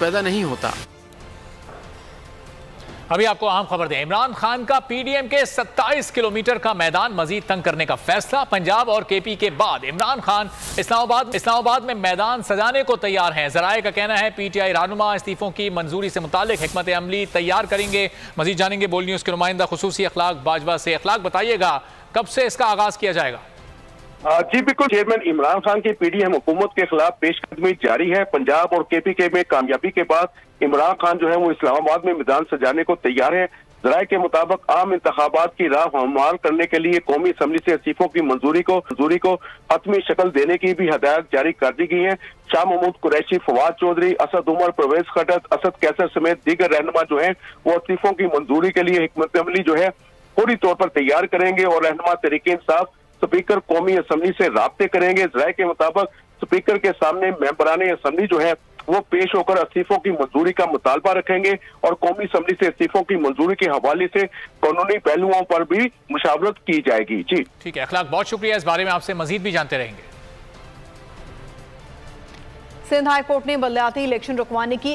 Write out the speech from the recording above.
पैदा नहीं होता। अभी आपको अहम खबर दें, इमरान खान का पीडीएम के 27 किलोमीटर का मैदान मजीद तंग करने का फैसला। पंजाब और केपी के बाद इमरान खान इस्लामाबाद में मैदान सजाने को तैयार हैं। जराए का कहना है पीटीआई रहनुमा इस्तीफों की मंजूरी से मुतालिक हिकमत अमली तैयार करेंगे। मजीद जानेंगे बोल न्यूज के नुमाइंदा खुसूसी अखलाक बाजवा से। अखलाक, बताइएगा कब से इसका आगाज किया जाएगा? जी बिल्कुल, चेयरमैन इमरान खान की पीडीएम हुकूमत के खिलाफ पेशकदमी जारी है। पंजाब और केपी के में कामयाबी के बाद इमरान खान जो है वो इस्लामाबाद में मैदान सजाने को तैयार है। जराये के मुताबिक आम इंतखाबात की राह हमवार करने के लिए कौमी असम्बली से इस्तीफों की मंजूरी को हतमी शक्ल देने की भी हदायत जारी कर दी गई है। शाह महमूद कुरैशी, फवाद चौधरी, असद उमर, परवेज खटक, असद कैसर समेत दीगर रहनुमा जो है वो इस्तीफों की मंजूरी के लिए हिकमत अमली जो है पूरी तौर पर तैयार करेंगे और रहनुमा तहरीक इंसाफ स्पीकर कौमी असम्बली से राब्ते करेंगे। जराये के मुताबिक स्पीकर के सामने मेंबरान असम्बली जो है वो पेश होकर इस्तीफों की मंजूरी का मुतालबा रखेंगे और कौमी असम्बली से इस्तीफों की मंजूरी के हवाले से कानूनी पहलुओं पर भी मुशावरत की जाएगी। जी ठीक है अखलाक, बहुत शुक्रिया। इस बारे में आपसे मजीद भी जानते रहेंगे। सिंध हाई कोर्ट ने बलदियाती इलेक्शन रुकवाने की